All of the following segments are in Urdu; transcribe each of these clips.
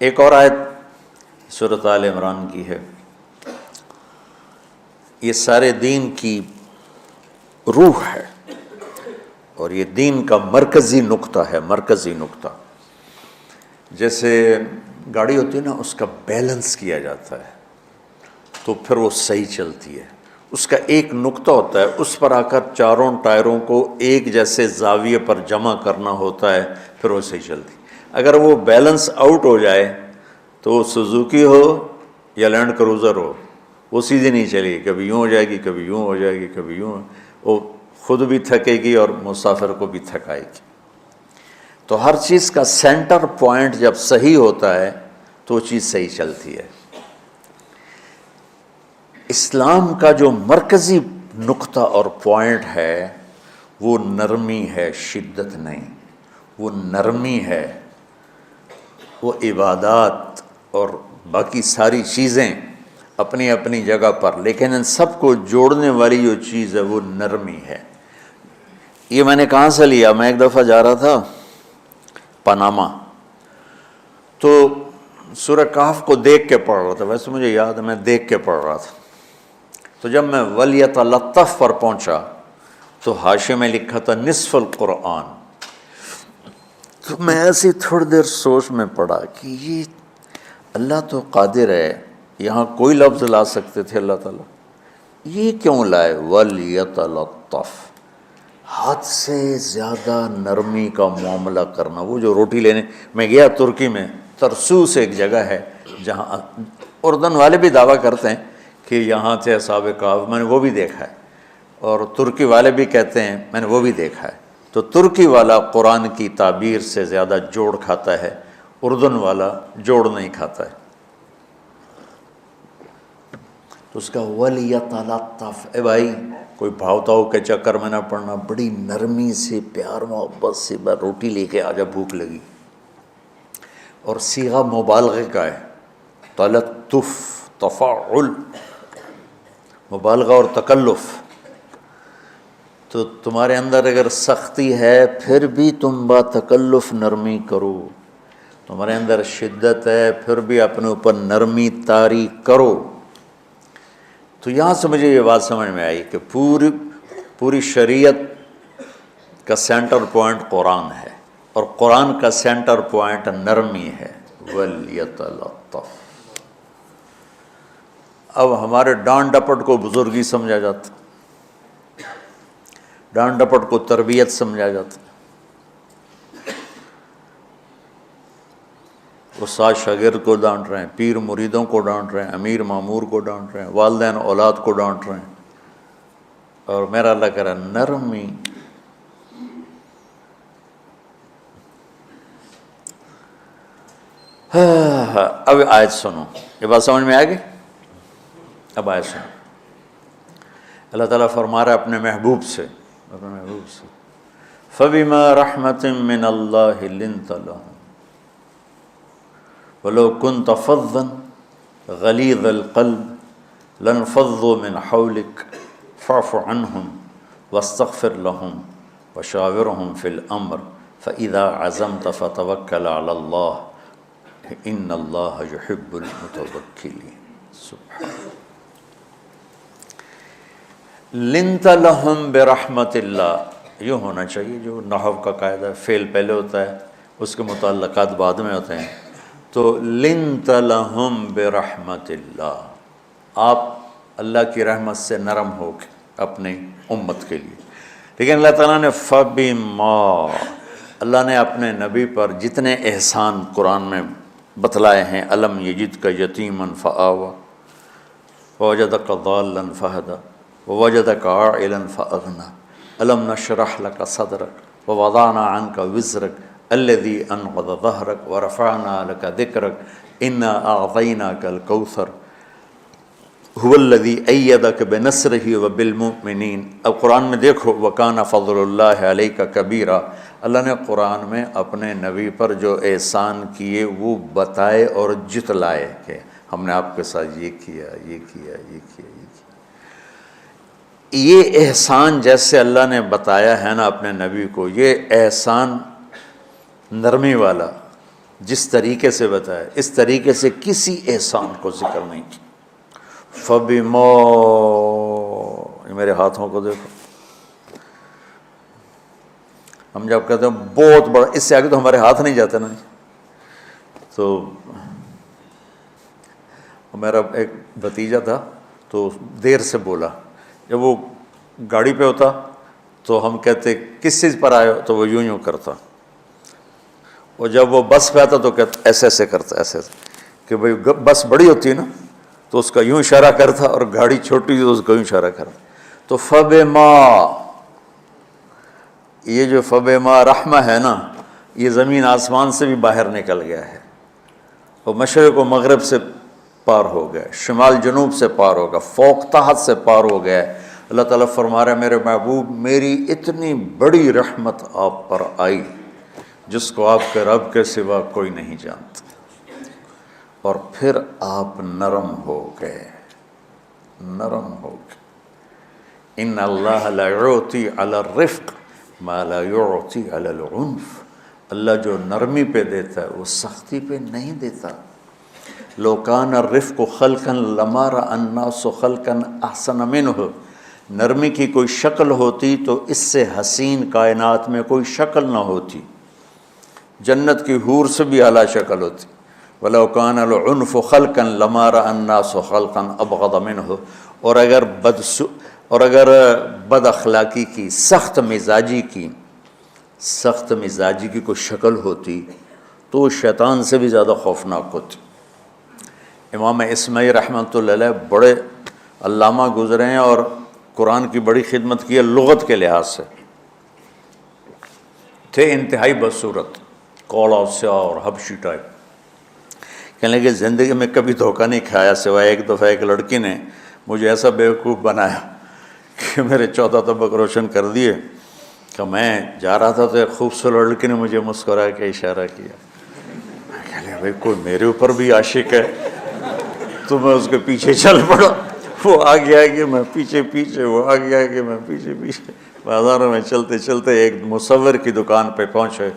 ایک اور آیت سورۃ آل عمران کی ہے، یہ سارے دین کی روح ہے اور یہ دین کا مرکزی نقطہ ہے، مرکزی نقطہ۔ جیسے گاڑی ہوتی ہے نا، اس کا بیلنس کیا جاتا ہے تو پھر وہ صحیح چلتی ہے۔ اس کا ایک نقطہ ہوتا ہے، اس پر آ کر چاروں ٹائروں کو ایک جیسے زاویے پر جمع کرنا ہوتا ہے، پھر وہ صحیح چلتی ہے۔ اگر وہ بیلنس آؤٹ ہو جائے تو وہ سوزوکی ہو یا لینڈ کروزر ہو، وہ سیدھی نہیں چلے گی، کبھی یوں ہو جائے گی، کبھی یوں ہو جائے گی، کبھی یوں، وہ خود بھی تھکے گی اور مسافر کو بھی تھکائے گی۔ تو ہر چیز کا سینٹر پوائنٹ جب صحیح ہوتا ہے تو وہ چیز صحیح چلتی ہے۔ اسلام کا جو مرکزی نقطہ اور پوائنٹ ہے وہ نرمی ہے، شدت نہیں، وہ نرمی ہے۔ وہ عبادات اور باقی ساری چیزیں اپنی اپنی جگہ پر، لیکن ان سب کو جوڑنے والی جو چیز ہے وہ نرمی ہے۔ یہ میں نے کہاں سے لیا؟ میں ایک دفعہ جا رہا تھا پاناما، تو سورہ کہف کو دیکھ کے پڑھ رہا تھا، ویسے مجھے یاد ہے میں دیکھ کے پڑھ رہا تھا۔ تو جب میں وَلْيَتَلَطَّفْ پر پہنچا تو حاشیے میں لکھا تھا نصف القرآن۔ تو میں ایسی تھوڑی دیر سوچ میں پڑا کہ یہ اللہ تو قادر ہے، یہاں کوئی لفظ لا سکتے تھے اللہ تعالیٰ، یہ کیوں لائے وَلْيَتَلَطَّفْ؟ حد سے زیادہ نرمی کا معاملہ کرنا۔ وہ جو روٹی لینے میں گیا ترکی میں، ترسوس ایک جگہ ہے جہاں اردن والے بھی دعویٰ کرتے ہیں کہ یہاں تھے اصحاب کہف، میں نے وہ بھی دیکھا ہے، اور ترکی والے بھی کہتے ہیں میں نے وہ بھی دیکھا ہے۔ تو ترکی والا قرآن کی تعبیر سے زیادہ جوڑ کھاتا ہے، اردن والا جوڑ نہیں کھاتا ہے۔ تو اس کا وَلْيَتَلَطَّفْ، اے بھائی کوئی بھاؤ تاؤ کے چکر میں نہ پڑنا، بڑی نرمی سے پیار محبت سے روٹی لے کے آجا، بھوک لگی۔ اور صیغہ مبالغے کا ہے، تلطف، تفاعل، مبالغہ اور تکلف۔ تو تمہارے اندر اگر سختی ہے پھر بھی تم با تکلف نرمی کرو، تمہارے اندر شدت ہے پھر بھی اپنے اوپر نرمی طاری کرو۔ تو یہاں سے مجھے یہ بات سمجھ میں آئی کہ پوری شریعت کا سینٹر پوائنٹ قرآن ہے، اور قرآن کا سینٹر پوائنٹ نرمی ہے، وَلْيَتَلَطَّفْ۔ اب ہمارے ڈانٹ ڈپٹ کو بزرگی سمجھا جاتا، ڈانٹ ڈپٹ کو تربیت سمجھا جاتا، استاد شاگرد کو ڈانٹ رہے ہیں، پیر مریدوں کو ڈانٹ رہے ہیں، امیر مامور کو ڈانٹ رہے ہیں، والدین اولاد کو ڈانٹ رہے ہیں، اور میرا اللہ کہہ رہا ہے نرمی۔ اب آیت سنو، یہ بات سمجھ میں آ گئی؟ اب آیت سنو، اللہ تعالیٰ فرما رہا ہے اپنے محبوب سے، فَبِمَا رَحْمَةٍ مِّنَ اللَّهِ لِنْتَ لَهُمْ وَلَوْ كُنْتَ فَظًّا غَلِيظَ الْقَلْبِ لَانفَضُّوا مِنْ حَوْلِكَ فَاعْفُ عَنْهُمْ وَاسْتَغْفِرْ لَهُمْ وَشَاوِرْهُمْ فِي الْأَمْرِ فَإِذَا عَزَمْتَ فَتَوَكَّلْ عَلَى اللَّهِ إِنَّ اللَّهَ يُحِبُّ الْمُتَوَكِّلِينَ۔ سبحان لِنْتَ لَهُمْ بِرَحْمَةِ اللَّهِ، یوں ہونا چاہیے، جو نحو کا قاعدہ ہے، فعل پہلے ہوتا ہے اس کے متعلقات بعد میں ہوتے ہیں۔ تو لِنْتَ لَهُمْ بِرَحْمَةِ اللَّهِ، آپ اللہ کی رحمت سے نرم ہو کے اپنی امت کے لیے۔ لیکن اللہ تعالیٰ نے فَبِمَا، اللہ نے اپنے نبی پر جتنے احسان قرآن میں بتلائے ہیں، أَلَمْ يَجِدْكَ يَتِيمًا فَآوَىٰ وَوَجَدَكَ ضَالًّا فَهَدَىٰ وَوَجَدَكَ عَائِلًا فَأَغْنَىٰ أَلَمْ نَشْرَحْ لَكَ صَدْرَكَ وَوَضَعْنَا عَنْكَ وِزْرَكَ الَّذِي أَنقَضَ ظَهْرَكَ وَرَفَعْنَا لَكَ ذِكْرَكَ إِنَّا أَعْطَيْنَاكَ الْكَوْثَرَ هُوَ الَّذِي أَيَّدَكَ بِنَصْرِهِ وَبِالْمُؤْمِنِينَ۔ اب قرآن میں دیکھو وَكَانَ فَضْلُ اللَّهِ عَلَيْكَ كَبِيرًا، اللہ نے قرآن میں اپنے نبی پر جو احسان کیے وہ بتائے اور جتلائے کہ ہم نے آپ کے ساتھ یہ کیا، یہ کیا، یہ کیا، یہ کیا۔ یہ احسان جیسے اللہ نے بتایا ہے نا اپنے نبی کو، یہ احسان نرمی والا، جس طریقے سے بتایا اس طریقے سے کسی احسان کو ذکر نہیں کیا۔ فَبِمَا، میرے ہاتھوں کو دیکھو، ہم جب کہتے ہیں بہت بڑا، اس سے آگے تو ہمارے ہاتھ نہیں جاتے نا۔ تو میرا ایک بھتیجا تھا تو دیر سے بولا، جب وہ گاڑی پہ ہوتا تو ہم کہتے کس چیز پر آئے ہو، تو وہ یوں کرتا، اور جب وہ بس پہ آتا تو کہتا ایسے ایسے کرتا، ایسے ایسے، کہ بھئی بس بڑی ہوتی ہے نا تو اس کا یوں اشارہ کرتا، اور گاڑی چھوٹی تھی تو اس کا یوں اشارہ کرتا۔ تو فَبِمَا، یہ جو فَبِمَا رحمہ ہے نا، یہ زمین آسمان سے بھی باہر نکل گیا ہے، اور مشرق و مغرب سے پار ہو گیا، شمال جنوب سے پار ہو گیا، فوق تحت سے پار ہو گیا۔ اللہ تعالیٰ فرما رہا ہے میرے محبوب میری اتنی بڑی رحمت آپ پر آئی جس کو آپ کے رب کے سوا کوئی نہیں جانتا، اور پھر آپ نرم ہو گئے، نرم ہو گئے۔ ان اللہ لا یعطی علی الرفق ما لا یعطی علی العنف، اللہ جو نرمی پہ دیتا ہے وہ سختی پہ نہیں دیتا۔ لو کان الرفق خلقا لما رأى الناس خلقا احسن منہ، نرمی کی کوئی شکل ہوتی تو اس سے حسین کائنات میں کوئی شکل نہ ہوتی، جنت کی حور سے بھی اعلیٰ شکل ہوتی۔ وَلَوْ كَانَ الْعُنْفُ خَلْقًا لَمَا رَأَى النَّاسُ خَلْقًا أَبْغَضَ مِنْهُ، اور اگر بد اخلاقی کی، سخت مزاجی کی کوئی شکل ہوتی تو وہ شیطان سے بھی زیادہ خوفناک ہوتی۔ امام اسماعیل رحمۃ اللہ علیہ بڑے علامہ گزرے ہیں اور قرآن کی بڑی خدمت کی ہے لغت کے لحاظ سے، تھے انتہائی بدصورت، کوڑا سیاہ اور حبشی ٹائپ۔ کہنے لگے زندگی میں کبھی دھوکہ نہیں کھایا سوائے ایک دفعہ ایک لڑکی نے مجھے ایسا بیوقوف بنایا کہ میرے 14 طبق روشن کر دیے، کہ میں جا رہا تھا تو ایک خوبصورت لڑکی نے مجھے مسکرا کے اشارہ کیا، میں کہہ لیا بھائی کوئی میرے اوپر بھی عاشق ہے، تو میں اس کے پیچھے چل پڑا، وہ آگے آگے میں پیچھے پیچھے، وہ آگے آگے میں پیچھے پیچھے، بازاروں میں چلتے چلتے ایک مصور کی دکان پہ پہنچے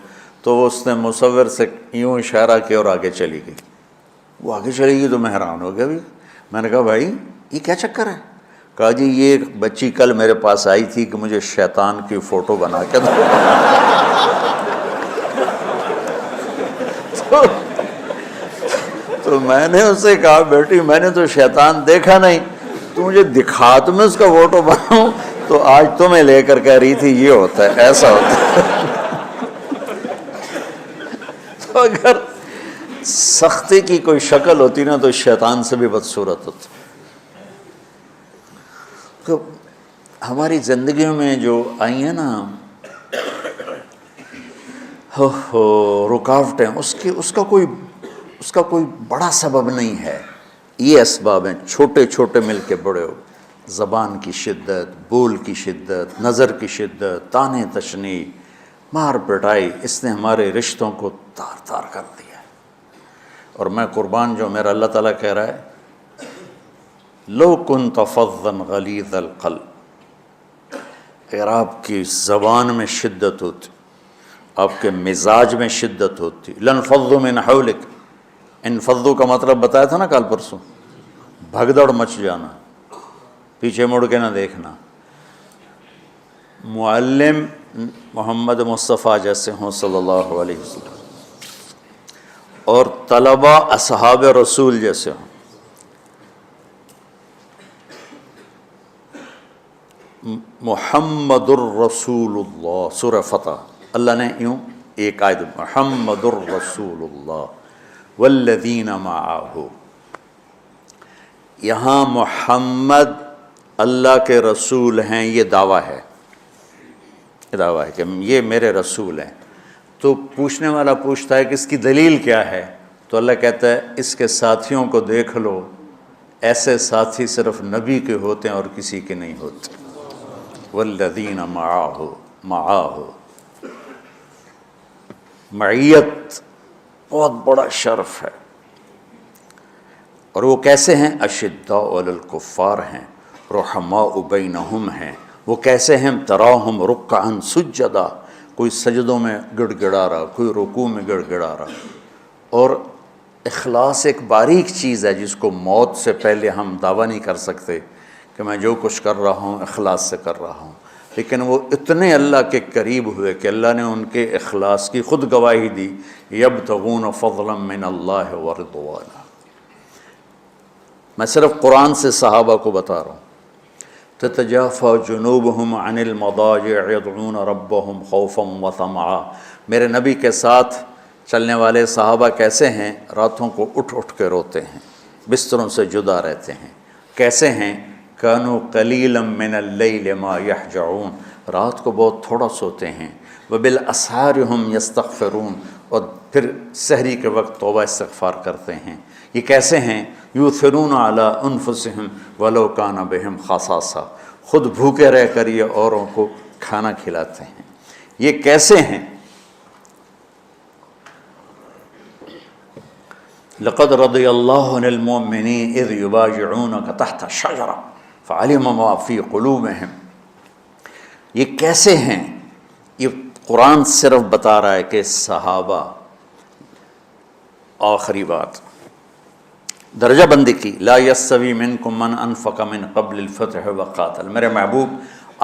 تو اس نے مصور سے یوں اشارہ کیا اور آگے چلی گئی۔ وہ آگے چلی گئی تو میں حیران ہو گیا بھی، میں نے کہا بھائی یہ کیا چکر ہے؟ کہا جی یہ ایک بچی کل میرے پاس آئی تھی کہ مجھے شیطان کی فوٹو بنا کے دو۔ تو میں نے اس سے کہا بیٹی میں نے تو شیطان دیکھا نہیں، تو مجھے دکھا تو میں اس کا فوٹو بناؤں، تو آج تمہیں لے کر کہہ رہی تھی یہ ہوتا ہے ایسا ہوتا ہے۔ تو اگر سختی کی کوئی شکل ہوتی نا تو شیطان سے بھی بدصورت ہوتی۔ تو ہماری زندگیوں میں جو آئی ہیں نا رکاوٹیں، اس کا کوئی بڑا سبب نہیں ہے، یہ اسباب ہیں چھوٹے چھوٹے مل کے بڑے ہو، زبان کی شدت، بول کی شدت، نظر کی شدت، طعنے تشنیع، مار پٹائی، اس نے ہمارے رشتوں کو تار تار کر دیا ہے۔ اور میں قربان جو میرا اللہ تعالیٰ کہہ رہا ہے لو کنت فظا غلیظ القلب، اگر آپ کی زبان میں شدت ہوتی، آپ کے مزاج میں شدت ہوتی، لانفضوا من حولک، انفضوا کا مطلب بتایا تھا نا کل پرسوں، بھگدڑ مچ جانا، پیچھے مڑ کے نہ دیکھنا۔ معلم محمد مصطفیٰ جیسے ہوں صلی اللہ علیہ وسلم، اور طلبہ اصحاب رسول جیسے ہوں، محمد الرسول اللہ، سورہ فتح اللہ نے یوں ایک آیت محمد الرسول اللہ والذین معہ، یہاں محمد اللہ کے رسول ہیں، یہ دعویٰ ہے، کہ یہ میرے رسول ہیں۔ تو پوچھنے والا پوچھتا ہے کہ اس کی دلیل کیا ہے؟ تو اللہ کہتا ہے اس کے ساتھیوں کو دیکھ لو، ایسے ساتھی صرف نبی کے ہوتے ہیں اور کسی کے نہیں ہوتے۔ والذین معاہ، معیت بہت بڑا شرف ہے۔ اور وہ کیسے ہیں؟ اشداء علی الکفار ہیں، رحماء بینہم ہیں۔ وہ کیسے ہیں؟ تراہم رکعا سجدا، کوئی سجدوں میں گڑ گڑا رہا، کوئی رکوع میں گڑ گڑا رہا، اور اخلاص ایک باریک چیز ہے جس کو موت سے پہلے ہم دعویٰ نہیں کر سکتے کہ میں جو کچھ کر رہا ہوں اخلاص سے کر رہا ہوں، لیکن وہ اتنے اللہ کے قریب ہوئے کہ اللہ نے ان کے اخلاص کی خود گواہی دی، یبتغون فضلا من اللہ ورضوانا۔ میں صرف قرآن سے صحابہ کو بتا رہا ہوں، تتجافى جنوبهم عن المضاجع يدعون ربهم خوفا وطمعا۔ میرے نبی کے ساتھ چلنے والے صحابہ کیسے ہیں؟ راتوں کو اٹھ اٹھ کے روتے ہیں، بستروں سے جدا رہتے ہیں۔ کیسے ہیں؟ كانوا قليلا من الليل ما يهجعون، رات کو بہت تھوڑا سوتے ہیں۔ وبالاسحار هم يستغفرون، اور پھر سحری کے وقت توبہ استغفار کرتے ہیں۔ یہ کیسے ہیں؟ یؤثرون علی انفسہم ولو کان بہم خصاصہ، خود بھوکے رہ کر یہ اوروں کو کھانا کھلاتے ہیں۔ یہ کیسے ہیں؟ لقد رضی اللہ عن المؤمنین اذ یبایعونک تحت الشجرہ فعلم ما فی قلوبہم۔ یہ کیسے ہیں؟ یہ قرآن صرف بتا رہا ہے کہ صحابہ، آخری بات درجہ بندی کی، لا یستوی منکم من انفق من قبل الفتح وقاتل۔ میرے محبوب،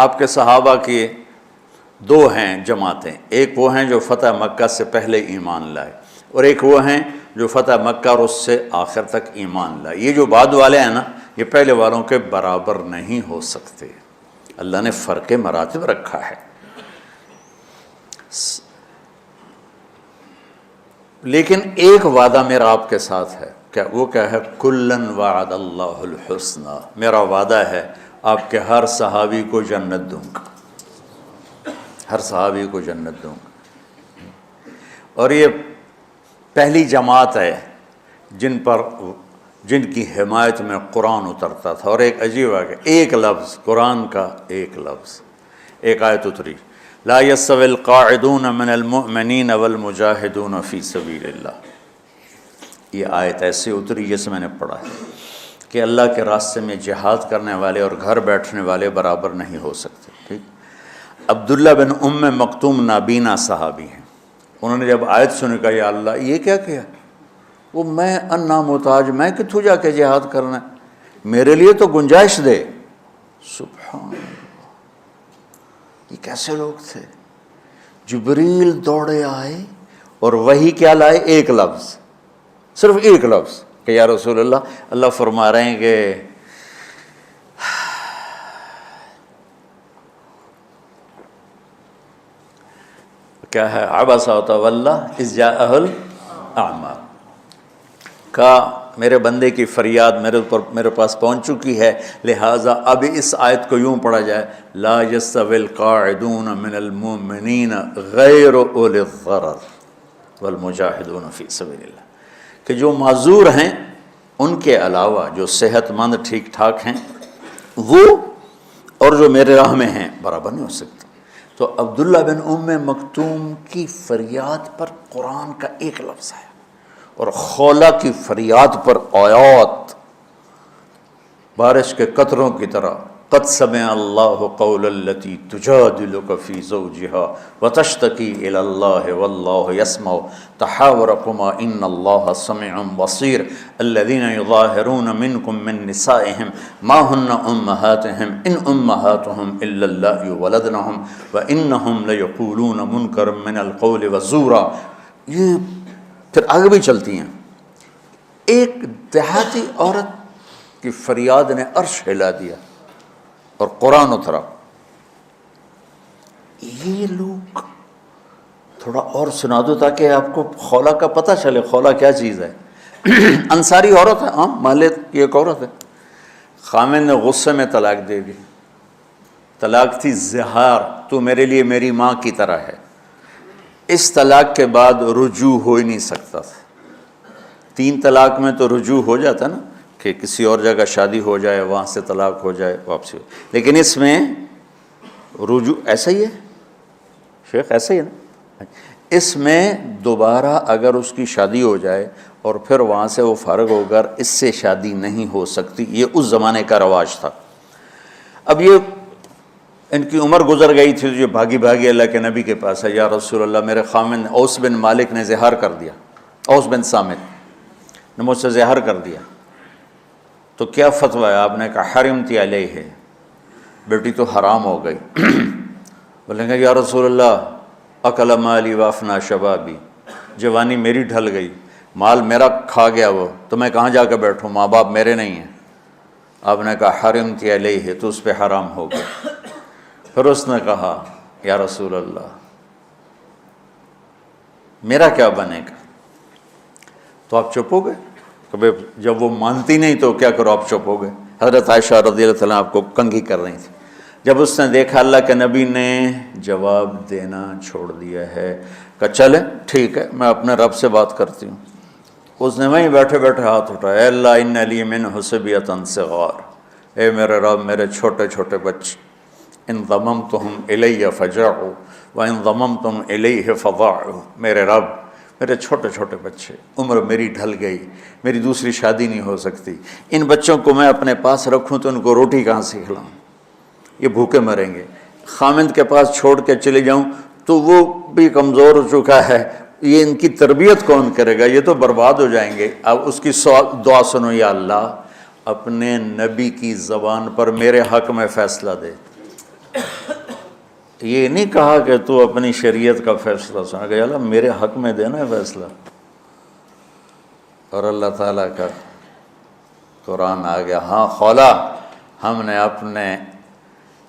آپ کے صحابہ کے دو ہیں جماعتیں، ایک وہ ہیں جو فتح مکہ سے پہلے ایمان لائے، اور ایک وہ ہیں جو فتح مکہ اور اس سے آخر تک ایمان لائے۔ یہ جو بعد والے ہیں نا، یہ پہلے والوں کے برابر نہیں ہو سکتے، اللہ نے فرق مراتب رکھا ہے۔ لیکن ایک وعدہ میرا آپ کے ساتھ ہے، وہ کیا ہے؟ کلن وعد اللہ الحسنہ، میرا وعدہ ہے آپ کے ہر صحابی کو جنت دوں گا، ہر صحابی کو جنت دوں گا۔ اور یہ پہلی جماعت ہے جن کی حمایت میں قرآن اترتا تھا۔ اور ایک عجیب ہے کہ ایک لفظ قرآن کا، ایک لفظ، ایک آیت اتری، لا یستوی القاعدون من المؤمنین والمجاہدون فی سبیل اللہ۔ یہ آیت ایسے اتری جیسے میں نے پڑھا ہے کہ اللہ کے راستے میں جہاد کرنے والے اور گھر بیٹھنے والے برابر نہیں ہو سکتے۔ ٹھیک، عبداللہ بن ام مکتوم نابینا صحابی ہیں، انہوں نے جب آیت سنی کہا یا اللہ یہ کیا کیا؟ وہ میں انا محتاج، میں کتوں جا کے جہاد کرنا ہے، میرے لیے تو گنجائش دے۔ سبحان اللہ، یہ کیسے لوگ تھے؟ جبریل دوڑے آئے اور وہی کیا لائے؟ ایک لفظ، صرف ایک لفظ کہ یا رسول اللہ، اللہ فرما رہے ہیں کہ کیا ہے؟ عبس وتولی اذ جاءہ الاعمی، کہا میرے بندے کی فریاد میرے پاس پہنچ چکی ہے، لہٰذا اب اس آیت کو یوں پڑھا جائے، لا یستوی القاعدون من المؤمنین غیر اولی الضرر والمجاہدون فی سبیل اللہ، کہ جو معذور ہیں ان کے علاوہ جو صحت مند ٹھیک ٹھاک ہیں وہ، اور جو میرے راہ میں ہیں، برابر نہیں ہو سکتے۔ تو عبداللہ بن ام مکتوم کی فریاد پر قرآن کا ایک لفظ ہے، اور خولہ کی فریاد پر آیات بارش کے قطروں کی طرح، قد سمع اللہ قول التی تجادلک فی زوجها وتشتکی الی اللہ واللہ یسمع تحاورکما ان اللہ سمیع بصیر الذین یظاہرون منکم من نسائہم ما ہن امہاتہم ان امہاتہم الا اللائي ولدنہم وانہم لیقولون منکرا من القول وزورا۔ یہ پھر آگے بھی چلتی ہیں۔ ایک دیہاتی عورت کی فریاد نے عرش ہلا دیا اور قرآن اترا۔ یہ لوگ تھوڑا اور سنا دو تاکہ آپ کو خولہ کا پتہ چلے، خولہ کیا چیز ہے۔ انصاری عورت ہے، ہاں، مالک کی ایک عورت ہے، خامن نے غصے میں طلاق دے دی، طلاق تھی زہار، تو میرے لیے میری ماں کی طرح ہے۔ اس طلاق کے بعد رجوع ہو ہی نہیں سکتا تھا۔ 3 طلاق میں تو رجوع ہو جاتا نا، کہ کسی اور جگہ شادی ہو جائے، وہاں سے طلاق ہو جائے، واپسی ہو، لیکن اس میں رجوع ایسا ہی ہے شیخ، ایسا ہی ہے نا، اس میں دوبارہ اگر اس کی شادی ہو جائے اور پھر وہاں سے وہ فارغ ہو کر اس سے شادی نہیں ہو سکتی، یہ اس زمانے کا رواج تھا۔ اب یہ ان کی عمر گزر گئی تھی، جو بھاگی بھاگی اللہ کے نبی کے پاس ہے، یا رسول اللہ میرے خامن اوس بن مالک نے زہار کر دیا، اوس بن صامت نے مجھ سے زہر کر دیا، تو کیا فتویٰ ہے؟ آپ نے کہا حرمتی علیہ ہے، بیٹی تو حرام ہو گئی۔ بولیں گے یا رسول اللہ اکل مالی وافنا شبابی، جوانی میری ڈھل گئی، مال میرا کھا گیا وہ، تو میں کہاں جا کے بیٹھوں، ماں باپ میرے نہیں ہیں۔ آپ نے کہا حرمتی علیہ ہے، تو اس پہ حرام ہو گیا۔ پھر اس نے کہا یا رسول اللہ میرا کیا بنے گا؟ تو آپ چپ ہو گئے کہ جب وہ مانتی نہیں تو کیا کرو، آپ چپ ہو گئے۔ حضرت عائشہ رضی اللہ تعالیٰ آپ کو کنگھی کر رہی تھی۔ جب اس نے دیکھا اللہ کے نبی نے جواب دینا چھوڑ دیا ہے کہ چلے ٹھیک ہے میں اپنے رب سے بات کرتی ہوں، اس نے وہیں بیٹھے بیٹھے ہاتھ اٹھایا، اے اللہ ان لی منہ صبیۃ صغار، اے میرے رب میرے چھوٹے چھوٹے بچے، ان ضممتہم الی فجعوا وان ضممتم الیہ فضاعوا، میرے رب میرے چھوٹے چھوٹے بچے، عمر میری ڈھل گئی، میری دوسری شادی نہیں ہو سکتی، ان بچوں کو میں اپنے پاس رکھوں تو ان کو روٹی کہاں سے کھلاؤں، یہ بھوکے مریں گے، خامند کے پاس چھوڑ کے چلے جاؤں تو وہ بھی کمزور ہو چکا ہے، یہ ان کی تربیت کون کرے گا، یہ تو برباد ہو جائیں گے۔ اب اس کی دعا سنو، یا اللہ اپنے نبی کی زبان پر میرے حق میں فیصلہ دے۔ یہ نہیں کہا کہ تو اپنی شریعت کا فیصلہ سنا، کہ اللہ میرے حق میں دینا ہے فیصلہ۔ اور اللہ تعالیٰ کا قرآن آ گیا، ہاں خولا ہم نے اپنے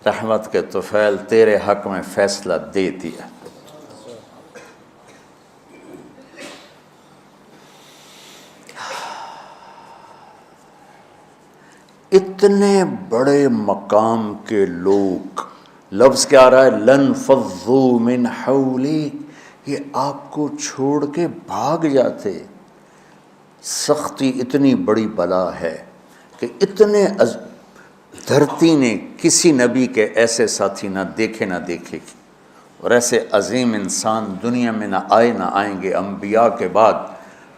رحمت کے طفیل تیرے حق میں فیصلہ دے دیا۔ اتنے بڑے مقام کے لوگ، لفظ کیا آ رہا ہے، لن فضوا من حولک، یہ آپ کو چھوڑ کے بھاگ جاتے۔ سختی اتنی بڑی بلا ہے کہ اتنے دھرتی نے کسی نبی کے ایسے ساتھی نہ دیکھے نہ دیکھے گی، اور ایسے عظیم انسان دنیا میں نہ آئے نہ آئیں گے، انبیاء کے بعد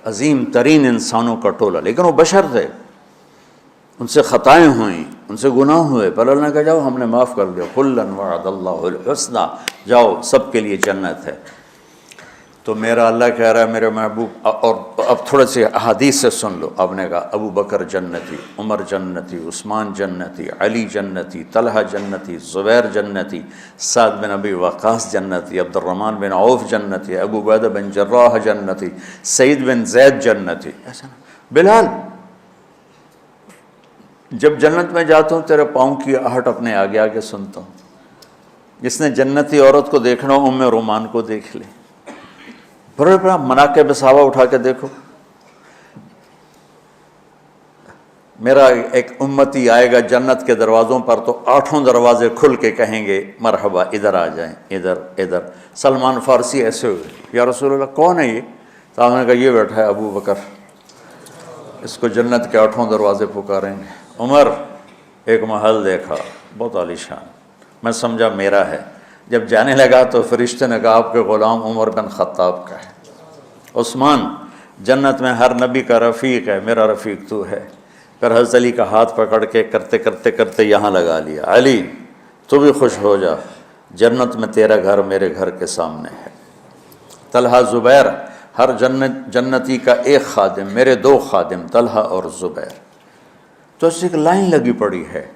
عظیم ترین انسانوں کا ٹولہ، لیکن وہ بشر تھے، ان سے خطائیں ہوئیں، ان سے گناہ ہوئے، پر اللہ نے کہا جاؤ ہم نے معاف کر دیا، کلا وعد اللہ الحسنی، جاؤ سب کے لیے جنت ہے۔ تو میرا اللہ کہہ رہا ہے میرے محبوب، اور اب تھوڑے سے احادیث سے سن لو۔ آپ نے کہا ابو بکر جنتی، عمر جنتی، عثمان جنتی، علی جنتی، طلحہ جنتی، زبیر جنتی، سعد بن ابی وقاص جنتی، عبد الرحمن بن عوف جنتی، ابو عبیدہ بن جراح جنتی، سعید بن زید جنتی، ایسا نا بلال جب جنت میں جاتا ہوں تیرے پاؤں کی آہٹ اپنے آگے آگے سنتا ہوں۔ جس نے جنتی عورت کو دیکھنا ہو ام رومان کو دیکھ لے، بڑے بڑا مناقب صحابہ اٹھا کے دیکھو۔ میرا ایک امتی آئے گا جنت کے دروازوں پر تو 8 دروازے کھل کے کہیں گے مرحبا ادھر آ جائیں، ادھر ادھر۔ سلمان فارسی ایسے ہوئے، یا رسول اللہ کون ہے یہ؟ تو آپ نے کہا یہ بیٹھا ہے ابو بکر، اس کو جنت کے 8 دروازے پکاریں گے۔ عمر ایک محل دیکھا بہت عالیشان، میں سمجھا میرا ہے، جب جانے لگا تو فرشتے نے کہا آپ کے غلام عمر بن خطاب کا ہے۔ عثمان جنت میں ہر نبی کا رفیق ہے، میرا رفیق تو ہے۔ پھر حضرت علی کا ہاتھ پکڑ کے کرتے کرتے کرتے یہاں لگا لیا، علی تو بھی خوش ہو جا، جنت میں تیرا گھر میرے گھر کے سامنے ہے۔ طلحہ زبیر، ہر جنتی کا ایک خادم، میرے 2 خادم طلحہ اور زبیر۔ تو اس ایک لائن لگی پڑی ہے،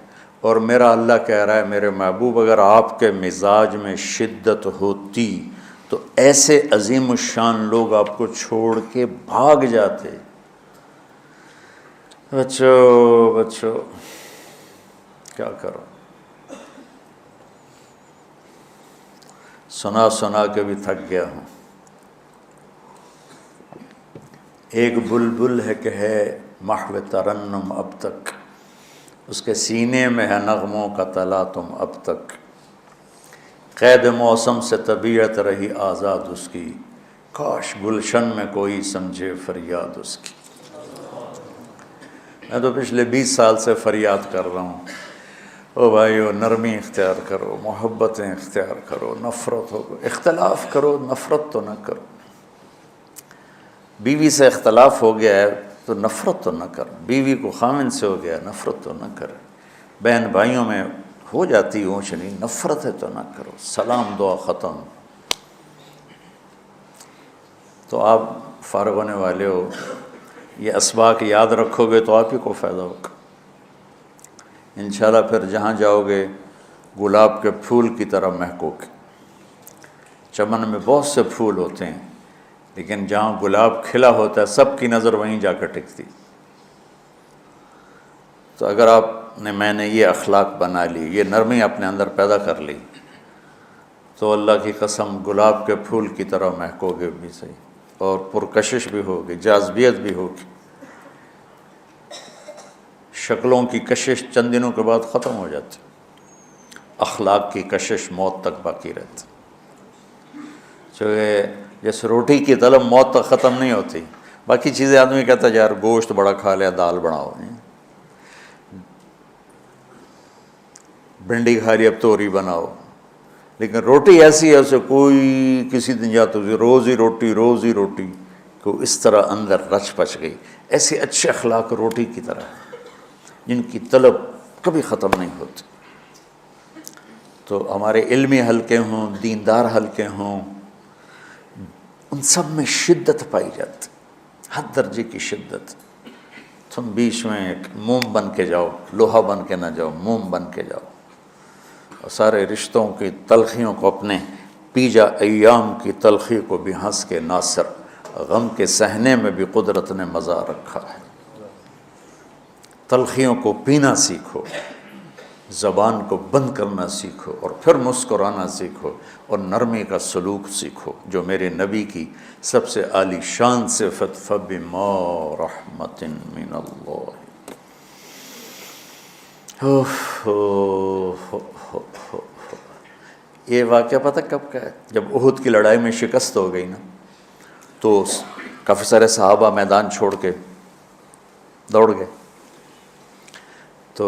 اور میرا اللہ کہہ رہا ہے میرے محبوب اگر آپ کے مزاج میں شدت ہوتی تو ایسے عظیم الشان لوگ آپ کو چھوڑ کے بھاگ جاتے۔ بچو کیا کرو، سنا سنا کے بھی تھک گیا ہوں۔ ایک بلبل ہے کہ ہے محو ترنم اب تک، اس کے سینے میں ہے نغموں کا تلاطم اب تک، قید موسم سے طبیعت رہی آزاد اس کی، کاش گلشن میں کوئی سمجھے فریاد اس کی۔ میں تو پچھلے 20 سال سے فریاد کر رہا ہوں، او بھائیو نرمی اختیار کرو، محبتیں اختیار کرو، نفرت ہو، اختلاف کرو، نفرت تو نہ کرو۔ بیوی سے اختلاف ہو گیا ہے تو نفرت تو نہ کر، بیوی کو خامن سے ہو گیا نفرت تو نہ کر، بہن بھائیوں میں ہو جاتی اونچ نہیں، نفرت ہے تو نہ کرو، سلام دعا ختم۔ تو آپ فارغ ہونے والے ہو، یہ اسباق یاد رکھو گے تو آپ ہی کو فائدہ ہوگا انشاءاللہ۔ پھر جہاں جاؤ گے گلاب کے پھول کی طرح مہکو گے۔ چمن میں بہت سے پھول ہوتے ہیں، لیکن جہاں گلاب کھلا ہوتا ہے سب کی نظر وہیں جا کر ٹکتی۔ تو اگر میں نے یہ اخلاق بنا لی، یہ نرمی اپنے اندر پیدا کر لی، تو اللہ کی قسم گلاب کے پھول کی طرح مہکو گے بھی صحیح، اور پرکشش بھی ہوگی، جاذبیت بھی ہوگی۔ شکلوں کی کشش چند دنوں کے بعد ختم ہو جاتی، اخلاق کی کشش موت تک باقی رہتی۔ جیسے روٹی کی طلب موت تک ختم نہیں ہوتی، باقی چیزیں آدمی کہتا ہے یار گوشت بڑا کھا لیا، دال بناؤ، بھنڈی کھا لی اب توری بناؤ، لیکن روٹی ایسی ہے اسے کوئی کسی دن جاتا روز ہی روٹی کو اس طرح اندر رچ پچ گئی۔ ایسے اچھے اخلاق روٹی کی طرح ہیں جن کی طلب کبھی ختم نہیں ہوتی۔ تو ہمارے علمی حلقے ہوں، دیندار حلقے ہوں، ان سب میں شدت پائی جاتی، ہر درجے کی شدت۔ تم بیچ میں ایک موم بن کے جاؤ، لوہا بن کے نہ جاؤ، موم بن کے جاؤ، اور سارے رشتوں کی تلخیوں کو اپنے پی جا ایام کی تلخی کو بھی ہنس کے ناصر، غم کے سہنے میں بھی قدرت نے مزہ رکھا ہے۔ تلخیوں کو پینا سیکھو، زبان کو بند کرنا سیکھو، اور پھر مسکرانا سیکھو، اور نرمی کا سلوک سیکھو جو میرے نبی کی سب سے عالی شان صفت فَبِمَا رَحْمَةٍ مِّنَ اللَّهِ۔ یہ واقعہ پتہ کب کا ہے؟ جب احد کی لڑائی میں شکست ہو گئی نا، تو کافی سارے صحابہ میدان چھوڑ کے دوڑ گئے۔ تو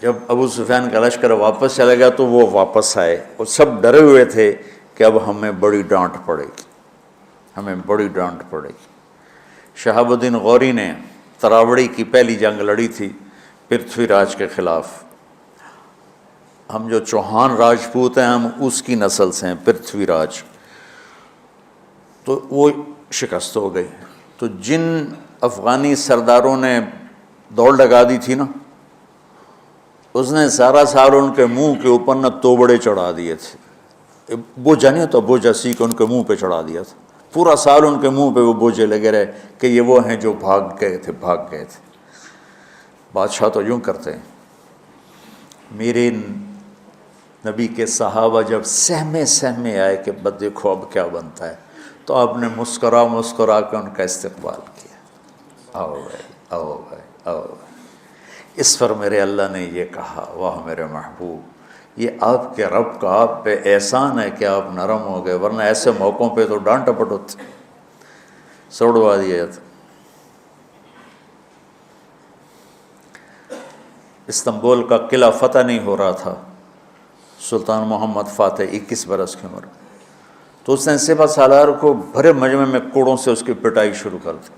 جب ابو سفیان کا لشکر واپس چلا گیا تو وہ واپس آئے، اور سب ڈرے ہوئے تھے کہ اب ہمیں بڑی ڈانٹ پڑے گی، ہمیں بڑی ڈانٹ پڑے گی۔ شہاب الدین غوری نے تراوڑی کی پہلی جنگ لڑی تھی پرتھوی راج کے خلاف۔ ہم جو چوہان راجپوت ہیں ہم اس کی نسل سے ہیں، پرتھوی راج، تو وہ شکست ہو گئی۔ تو جن افغانی سرداروں نے دوڑ لگا دی تھی نا، اس نے سارا سال ان کے منہ کے اوپر نہ توبڑے چڑھا دیے تھے، بوجھا نہیں ہوتا، بوجھا سیکھ ان کے منہ پہ چڑھا دیا تھا، پورا سال ان کے منہ پہ وہ بوجھے لگے رہے کہ یہ وہ ہیں جو بھاگ گئے تھے۔ بادشاہ تو یوں کرتے ہیں۔ میرے نبی کے صحابہ جب سہمے آئے کہ بس دیکھو اب کیا بنتا ہے، تو آپ نے مسکرا کے ان کا استقبال کیا، آؤ بھائی آؤ بھائی آؤ بھائی۔ اس پر میرے اللہ نے یہ کہا، واہ میرے محبوب، یہ آپ کے رب کا آپ پہ احسان ہے کہ آپ نرم ہو گئے، ورنہ ایسے موقعوں پہ تو ڈانٹ ٹپٹ ہوتی، سوڑوا دیا جاتا۔ استنبول کا قلعہ فتح نہیں ہو رہا تھا، سلطان محمد فاتح 21 برس کی عمر، تو اس نے سپہ سالار کو بھرے مجمع میں کوڑوں سے اس کی پٹائی شروع کر دی،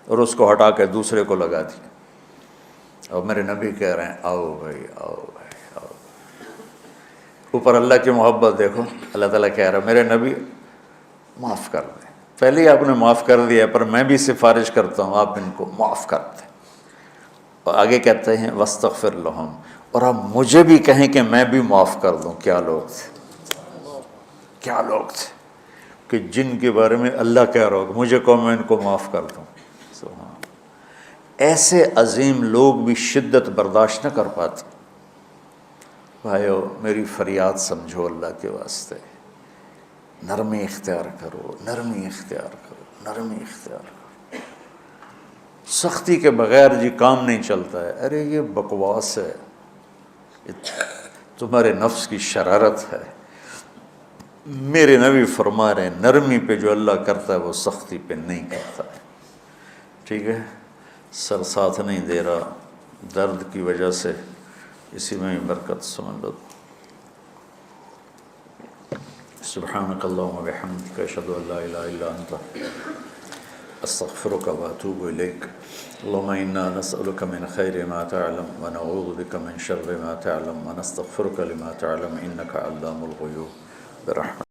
اور اس کو ہٹا کے دوسرے کو لگا دیا۔ اور میرے نبی کہہ رہے ہیں آؤ بھائی آؤ بھائی آؤ۔ اوپر اللہ کی محبت دیکھو، اللہ تعالیٰ کہہ رہا ہے میرے نبی معاف کر دیں، پہلے ہی آپ نے معاف کر دیا، پر میں بھی سفارش کرتا ہوں آپ ان کو معاف کر دیں۔ اور آگے کہتے ہیں وَاسْتَغْفِرْ لَهُمْ، اور آپ مجھے بھی کہیں کہ میں بھی معاف کر دوں۔ کیا لوگ تھے، کیا لوگ تھے کہ جن کے بارے میں اللہ کہہ رہا ہوگا مجھے کہو میں ان کو معاف کر دوں۔ سبحان، ایسے عظیم لوگ بھی شدت برداشت نہ کر پاتے۔ بھائیو میری فریاد سمجھو اللہ کے واسطے، نرمی اختیار کرو، نرمی اختیار کرو، نرمی اختیار کرو۔ سختی کے بغیر جی کام نہیں چلتا ہے، ارے یہ بکواس ہے، تمہارے نفس کی شرارت ہے۔ میرے نبی فرما رہے ہیں نرمی پہ جو اللہ کرتا ہے وہ سختی پہ نہیں کرتا ہے۔ ٹھیک ہے، سر ساتھ نہیں دے رہا درد کی وجہ سے، اسی میں برکت سمجھ لو۔ سبحانک اللہم و بحمدک، اشہد ان لا الہ الا انت، استغفرک و اتوب الیک۔ اللہم انا نسألک من خیر ما تعلم ونعوذ بک من شر ما تعلم ونستغفرک لما تعلم انک علام الغیوب برحمتک۔